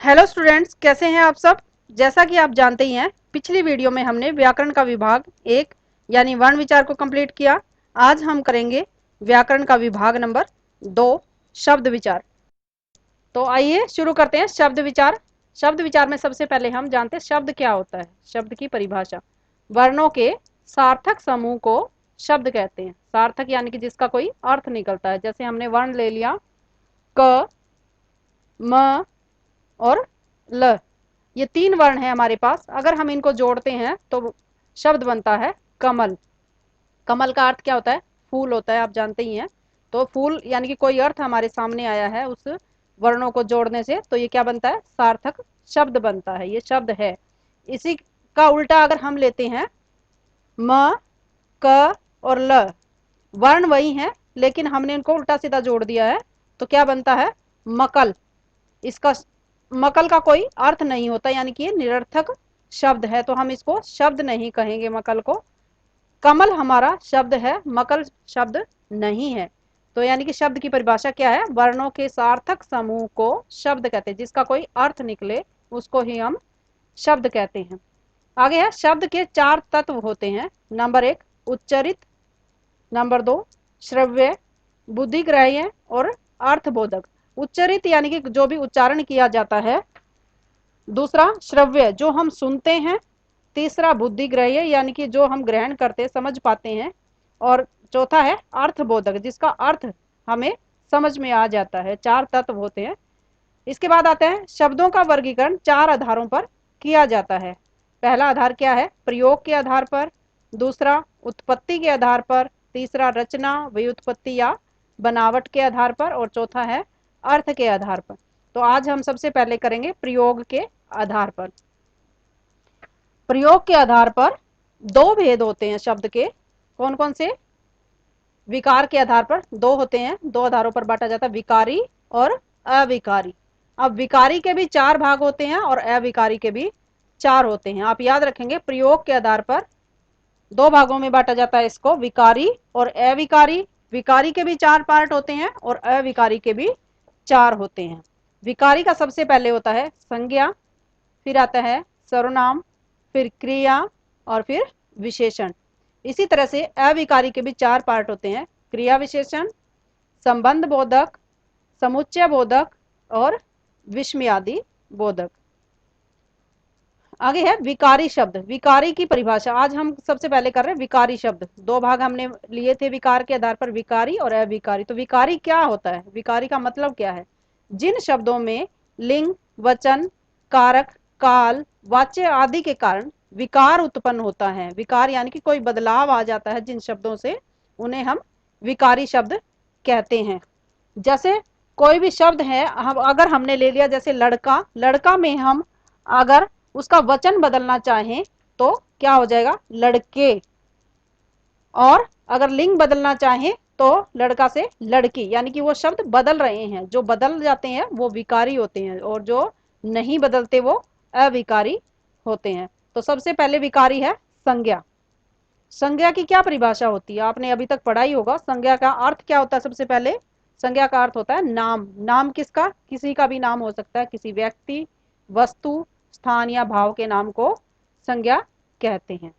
Hello students, कैसे हैं आप सब। जैसा कि आप जानते ही हैं, पिछली वीडियो में हमने व्याकरण का विभाग एक यानी वर्ण विचार को कंप्लीट किया। आज हम करेंगे व्याकरण का विभाग नंबर 2, शब्द विचार। तो आइए शुरू करते हैं शब्द विचार। शब्द विचार में सबसे पहले हम जानते हैं शब्द क्या होता है। शब्द की परिभाषा, वर्णों के सार्थक समूह को शब्द कहते हैं। सार्थक यानी कि जिसका कोई अर्थ निकलता है। जैसे हमने वर्ण ले लिया क, म और ल। ये तीन वर्ण है हमारे पास। अगर हम इनको जोड़ते हैं तो शब्द बनता है कमल। कमल का अर्थ क्या होता है? फूल होता है, आप जानते ही हैं। तो फूल यानी कि कोई अर्थ हमारे सामने आया है उस वर्णों को जोड़ने से, तो ये क्या बनता है? सार्थक शब्द बनता है। ये शब्द है। इसी का उल्टा अगर हम लेते हैं म, क और ल, वर्ण वही है लेकिन हमने इनको उल्टा सीधा जोड़ दिया है, तो क्या बनता है? मकल। इसका मकल का कोई अर्थ नहीं होता, यानी कि ये निरर्थक शब्द है, तो हम इसको शब्द नहीं कहेंगे मकल को। कमल हमारा शब्द है, मकल शब्द नहीं है। तो यानी कि शब्द की परिभाषा क्या है? वर्णों के सार्थक समूह को शब्द कहते हैं। जिसका कोई अर्थ निकले उसको ही हम शब्द कहते हैं। आगे है, शब्द के चार तत्व होते हैं। नंबर 1 उच्चरित, नंबर 2 श्रव्य, बुद्धिग्राह्य और अर्थबोधक। उच्चरित यानी कि जो भी उच्चारण किया जाता है। दूसरा श्रव्य, जो हम सुनते हैं। तीसरा बुद्धिग्राह्य यानी कि जो हम ग्रहण करते समझ पाते हैं। और चौथा है अर्थबोधक, जिसका अर्थ हमें समझ में आ जाता है। चार तत्व होते हैं। इसके बाद आते हैं शब्दों का वर्गीकरण चार आधारों पर किया जाता है। पहला आधार क्या है? प्रयोग के आधार पर। दूसरा उत्पत्ति के आधार पर। तीसरा रचना, व्युत्पत्ति या बनावट के आधार पर। और चौथा है अर्थ के आधार पर। तो आज हम सबसे पहले करेंगे प्रयोग के आधार पर। प्रयोग के आधार पर दो भेद होते हैं शब्द के। कौन कौन से? विकार के आधार पर दो होते हैं। दो आधारों पर बांटा जाता है, विकारी और अविकारी। अब विकारी के भी चार भाग होते हैं और अविकारी के भी चार होते हैं। आप याद रखेंगे, प्रयोग के आधार पर दो भागों में बांटा जाता है इसको, विकारी और अविकारी। विकारी के भी चार पार्ट होते हैं और अविकारी के भी चार होते हैं। विकारी का सबसे पहले होता है संज्ञा, फिर आता है सर्वनाम, फिर क्रिया और फिर विशेषण। इसी तरह से अविकारी के भी चार पार्ट होते हैं, क्रिया विशेषण, संबंध बोधक, समुच्चय बोधक और विस्मयादि बोधक। आगे है विकारी शब्द। विकारी की परिभाषा आज हम सबसे पहले कर रहे हैं। विकारी शब्द दो भाग हमने लिए थे विकार के आधार पर, विकारी और अविकारी। तो विकारी क्या होता है? विकारी का मतलब क्या है? जिन शब्दों में लिंग, वचन, कारक, काल, वाच्य आदि के कारण विकार उत्पन्न होता है। विकार यानी कि कोई बदलाव आ जाता है जिन शब्दों से, उन्हें हम विकारी शब्द कहते हैं। जैसे कोई भी शब्द है, हम अगर हमने ले लिया जैसे लड़का। लड़का में हम अगर उसका वचन बदलना चाहें तो क्या हो जाएगा? लड़के। और अगर लिंग बदलना चाहें तो लड़का से लड़की, यानी कि वो शब्द बदल रहे हैं। जो बदल जाते हैं वो विकारी होते हैं और जो नहीं बदलते वो अविकारी होते हैं। तो सबसे पहले विकारी है संज्ञा। संज्ञा की क्या परिभाषा होती है? आपने अभी तक पढ़ा ही होगा। संज्ञा का अर्थ क्या होता है? सबसे पहले संज्ञा का अर्थ होता है नाम। नाम किसका? किसी का भी नाम हो सकता है। किसी व्यक्ति, वस्तु, स्थान या भाव के नाम को संज्ञा कहते हैं।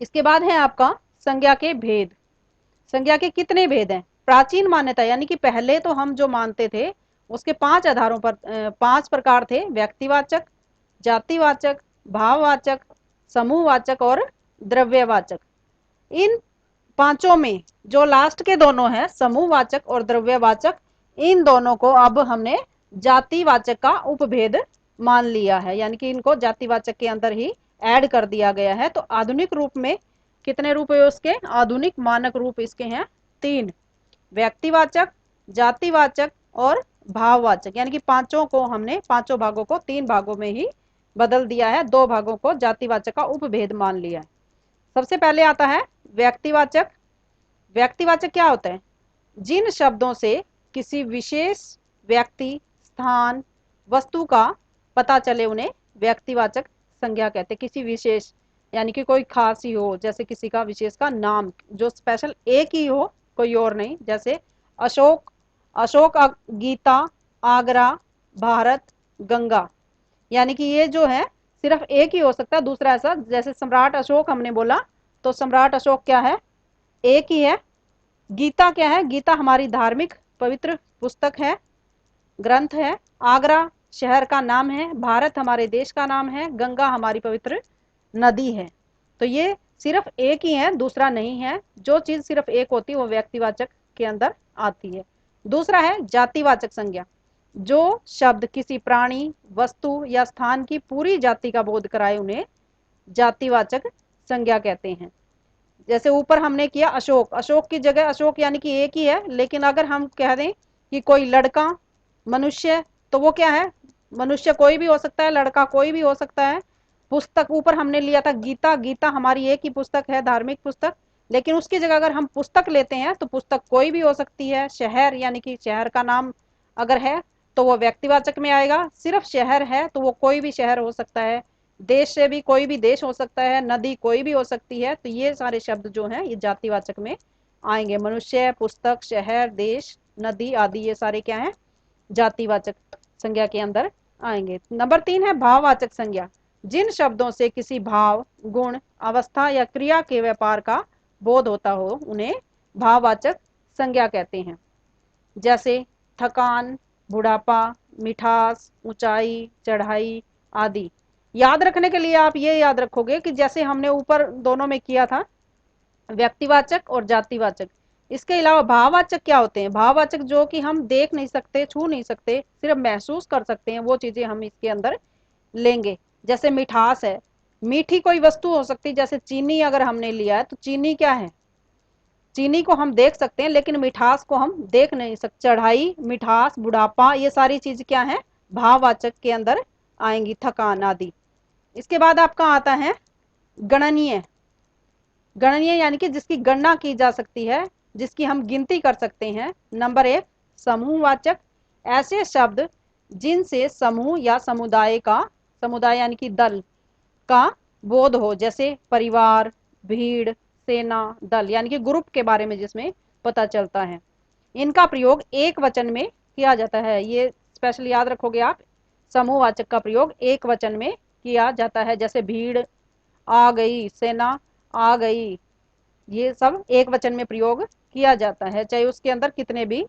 इसके बाद है आपका संज्ञा के भेद। संज्ञा के कितने भेद हैं? प्राचीन मान्यता यानी कि पहले तो हम जो मानते थे उसके पांच आधारों पर, पांच प्रकार थे। व्यक्तिवाचक, जातिवाचक, भाववाचक, समूहवाचक और द्रव्यवाचक। इन पांचों में जो लास्ट के दोनों हैं, समूहवाचक और द्रव्यवाचक, इन दोनों को अब हमने जातिवाचक का उपभेद मान लिया है, यानी कि इनको जातिवाचक के अंदर ही ऐड कर दिया गया है। तो आधुनिक रूप में कितने रूप है उसके? आधुनिक मानक रूप इसके हैं तीन, व्यक्तिवाचक, जातिवाचक और भाववाचक। यानी कि पांचों को हमने, पांचों भागों को तीन भागों में ही बदल दिया है। दो भागों को जातिवाचक का उपभेद मान लिया है। सबसे पहले आता है व्यक्तिवाचक। व्यक्तिवाचक क्या होता है? जिन शब्दों से किसी विशेष व्यक्ति, स्थान, वस्तु का पता चले उन्हें व्यक्तिवाचक संज्ञा कहते हैं। किसी विशेष यानी कि कोई खास ही हो, जैसे किसी का विशेष का नाम जो स्पेशल एक ही हो, कोई और नहीं। जैसे अशोक, अशोक, गीता, आगरा, भारत, गंगा। यानी कि ये जो है सिर्फ एक ही हो सकता है, दूसरा ऐसा, जैसे सम्राट अशोक हमने बोला, तो सम्राट अशोक क्या है, एक ही है। गीता क्या है, गीता हमारी धार्मिक पवित्र पुस्तक है, ग्रंथ है। आगरा शहर का नाम है, भारत हमारे देश का नाम है, गंगा हमारी पवित्र नदी है। तो ये सिर्फ एक ही है, दूसरा नहीं है। जो चीज सिर्फ एक होती है वो व्यक्तिवाचक के अंदर आती है। दूसरा है जातिवाचक संज्ञा। जो शब्द किसी प्राणी, वस्तु या स्थान की पूरी जाति का बोध कराए उन्हें जातिवाचक संज्ञा कहते हैं। जैसे ऊपर हमने किया अशोक, अशोक की जगह अशोक यानी कि एक ही है, लेकिन अगर हम कह दें कि कोई लड़का, मनुष्य, तो वो क्या है, मनुष्य कोई भी हो सकता है, लड़का कोई भी हो सकता है। पुस्तक ऊपर हमने लिया था गीता, गीता हमारी एक ही पुस्तक है, धार्मिक पुस्तक, लेकिन उसकी जगह अगर हम पुस्तक लेते हैं तो पुस्तक कोई भी हो सकती है। शहर यानी कि शहर का नाम अगर है तो वो व्यक्तिवाचक में आएगा, सिर्फ शहर है तो वो कोई भी शहर हो सकता है। देश से भी कोई भी देश हो सकता है, नदी कोई भी हो सकती है। तो ये सारे शब्द जो हैं ये जातिवाचक में आएंगे। मनुष्य, पुस्तक, शहर, देश, नदी आदि ये सारे क्या हैं, जातिवाचक संज्ञा के अंदर आएंगे। नंबर 3 है भाववाचक संज्ञा। जिन शब्दों से किसी भाव, गुण, अवस्था या क्रिया के व्यापार का बोध होता हो उन्हें भाववाचक संज्ञा कहते हैं। जैसे थकान, बुढ़ापा, मिठास, ऊंचाई, चढ़ाई आदि। याद रखने के लिए आप ये याद रखोगे कि जैसे हमने ऊपर दोनों में किया था व्यक्तिवाचक और जातिवाचक, इसके अलावा भाववाचक क्या होते हैं, भाववाचक जो कि हम देख नहीं सकते, छू नहीं सकते, सिर्फ महसूस कर सकते हैं, वो चीजें हम इसके अंदर लेंगे। जैसे मिठास है, मीठी कोई वस्तु हो सकती है, जैसे चीनी अगर हमने लिया है तो चीनी क्या है, चीनी को हम देख सकते हैं लेकिन मिठास को हम देख नहीं सकते। चढ़ाई, मिठास, बुढ़ापा ये सारी चीज क्या है, भाववाचक के अंदर आएंगी, थकान आदि। इसके बाद आपका आता है गणनीय। गणनीय यानी कि जिसकी गणना की जा सकती है, जिसकी हम गिनती कर सकते हैं। नंबर 1 समूहवाचक। ऐसे शब्द जिनसे समूह या समुदाय का, समुदाय यानी कि दल का बोध हो, जैसे परिवार, भीड़, सेना, दल यानी कि ग्रुप के बारे में जिसमें पता चलता है। इनका प्रयोग एक वचन में किया जाता है, ये स्पेशल याद रखोगे आप। समूहवाचक का प्रयोग एक वचन में किया जाता है, जैसे भीड़ आ गई, सेना आ गई, ये सब एक वचन में प्रयोग किया जाता है, चाहे उसके अंदर कितने भी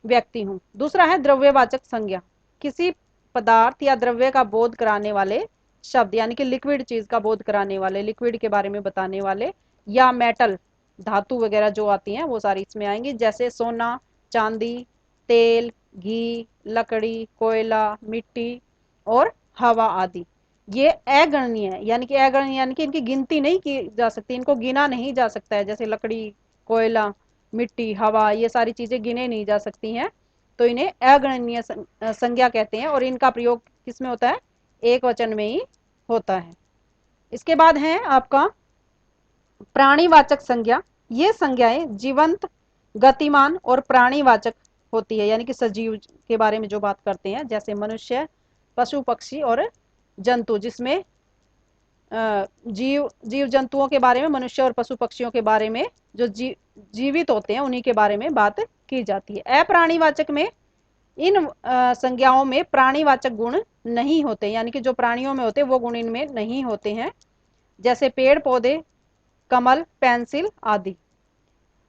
व्यक्ति हों। दूसरा है द्रव्यवाचक संज्ञा। किसी पदार्थ या द्रव्य का बोध कराने वाले शब्द, यानी कि लिक्विड चीज का बोध कराने वाले, लिक्विड के बारे में बताने वाले, या मेटल, धातु वगैरह जो आती हैं वो सारी इसमें आएंगी। जैसे सोना, चांदी, तेल, घी, लकड़ी, कोयला, मिट्टी और हवा आदि। ये अगणनीय है, यानी कि अगणनीय यानी कि इनकी गिनती नहीं की जा सकती, इनको गिना नहीं जा सकता है। जैसे लकड़ी, कोयला, मिट्टी, हवा ये सारी चीजें गिने नहीं जा सकती हैं, तो इन्हें अगणनीय संज्ञा कहते हैं। और इनका प्रयोग किसमें होता है, एक वचन में ही होता है। इसके बाद है आपका प्राणीवाचक संज्ञा। ये संज्ञाएं जीवंत, गतिमान और प्राणीवाचक होती है, यानी कि सजीव के बारे में जो बात करते हैं, जैसे मनुष्य, पशु पक्षी और जंतु, जिसमें जीव जंतुओं के बारे में, मनुष्य और पशु पक्षियों के बारे में, जो जीवित होते हैं उन्हीं के बारे में बात की जाती है। अप्राणीवाचक में इन संज्ञाओं में प्राणीवाचक गुण नहीं होते, यानी कि जो प्राणियों में होते वो गुण इनमें नहीं होते हैं, जैसे पेड़ पौधे, कमल, पेंसिल आदि।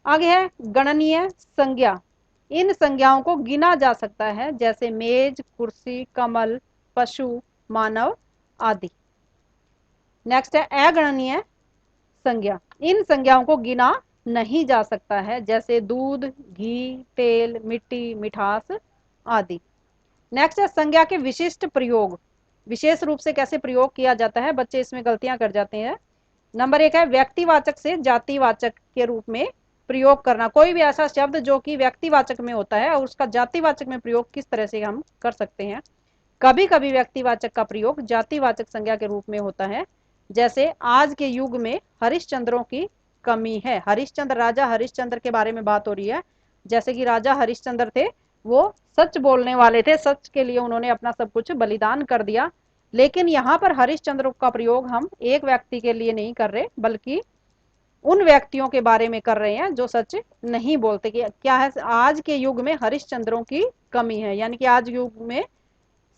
आगे है गणनीय संज्ञा। इन संज्ञाओं को गिना जा सकता है, जैसे मेज, कुर्सी, कमल, पशु, मानव आदि। नेक्स्ट है अगणनीय संज्ञा। इन संज्ञाओं को गिना नहीं जा सकता है, जैसे दूध, घी, तेल, मिट्टी, मिठास आदि। नेक्स्ट है संज्ञा के विशिष्ट प्रयोग। विशेष रूप से कैसे प्रयोग किया जाता है, बच्चे इसमें गलतियां कर जाते हैं। नंबर 1 है व्यक्तिवाचक से जातिवाचक के रूप में प्रयोग करना। कोई भी ऐसा शब्द जो कि व्यक्तिवाचक में होता है और उसका जातिवाचक में प्रयोग किस तरह से हम कर सकते हैं। कभी कभी व्यक्तिवाचक का प्रयोग जातिवाचक संज्ञा के रूप में होता है, जैसे आज के युग में हरिश्चंद्रों की कमी है। हरिश्चंद्र, राजा हरिश्चंद्र के बारे में बात हो रही है। जैसे कि राजा हरिश्चंद्र थे, वो सच बोलने वाले थे, सच के लिए उन्होंने अपना सब कुछ बलिदान कर दिया। लेकिन यहाँ पर हरिश्चंद्र का प्रयोग हम एक व्यक्ति के लिए नहीं कर रहे, बल्कि उन व्यक्तियों के बारे में कर रहे हैं जो सच नहीं बोलते। कि क्या है, आज के युग में हरिश्चंद्रों की कमी है, यानी कि आज युग में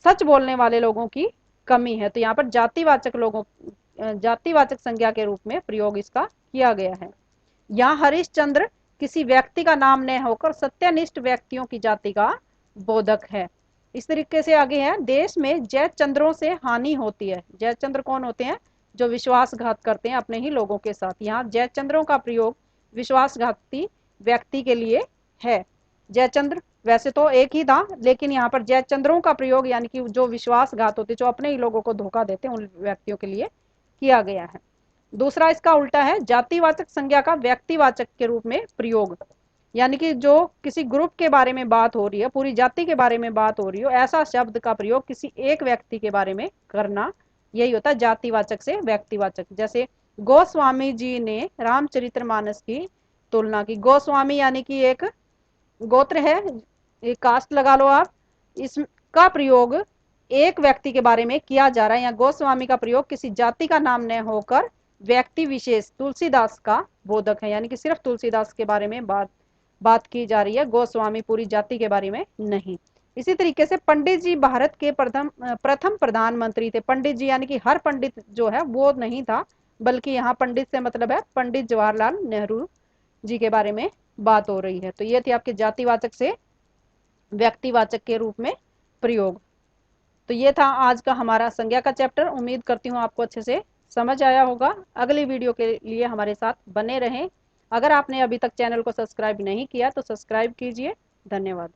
सच बोलने वाले लोगों की कमी है। तो यहाँ पर जातिवाचक संज्ञा के रूप में प्रयोग इसका किया गया है। यहाँ हरिश्चंद्र किसी व्यक्ति का नाम न होकर सत्यनिष्ठ व्यक्तियों की जाति का बोधक है। इस तरीके से आगे है, देश में जयचंद्रों से हानि होती है। जयचंद्र कौन होते हैं? जो विश्वासघात करते हैं अपने ही लोगों के साथ। यहाँ जयचंद्रों का प्रयोग विश्वासघाती व्यक्ति के लिए है। जयचंद्र वैसे तो एक ही था, लेकिन यहाँ पर जयचंद्रों का प्रयोग यानी कि जो विश्वासघात होते, जो अपने ही लोगों को धोखा देते हैं, उन व्यक्तियों के लिए किया गया है। दूसरा इसका उल्टा है, जातिवाचक संज्ञा का व्यक्तिवाचक के रूप में प्रयोग, यानी कि जो किसी ग्रुप के बारे में बात हो रही है, पूरी जाति के बारे में बात हो रही हो, ऐसा शब्द का प्रयोग किसी एक व्यक्ति के बारे में करना, यही होता है जातिवाचक से व्यक्तिवाचक। जैसे गोस्वामी जी ने रामचरितमानस की तुलना की। गोस्वामी यानी कि एक गोत्र है, एक कास्ट लगा लो आप। इसका प्रयोग एक व्यक्ति के बारे में किया जा रहा है। या गोस्वामी का प्रयोग किसी जाति का नाम न होकर व्यक्ति विशेष तुलसीदास का बोधक है, यानी कि सिर्फ तुलसीदास के बारे में बात की जा रही है, गोस्वामी पूरी जाति के बारे में नहीं। इसी तरीके से पंडित जी भारत के प्रथम प्रधानमंत्री थे। पंडित जी यानी कि हर पंडित जो है वो नहीं था, बल्कि यहाँ पंडित से मतलब है पंडित जवाहरलाल नेहरू जी के बारे में बात हो रही है। तो ये थी आपके जातिवाचक से व्यक्तिवाचक के रूप में प्रयोग। तो ये था आज का हमारा संज्ञा का चैप्टर। उम्मीद करती हूँ आपको अच्छे से समझ आया होगा। अगली वीडियो के लिए हमारे साथ बने रहें। अगर आपने अभी तक चैनल को सब्सक्राइब नहीं किया तो सब्सक्राइब कीजिए। धन्यवाद।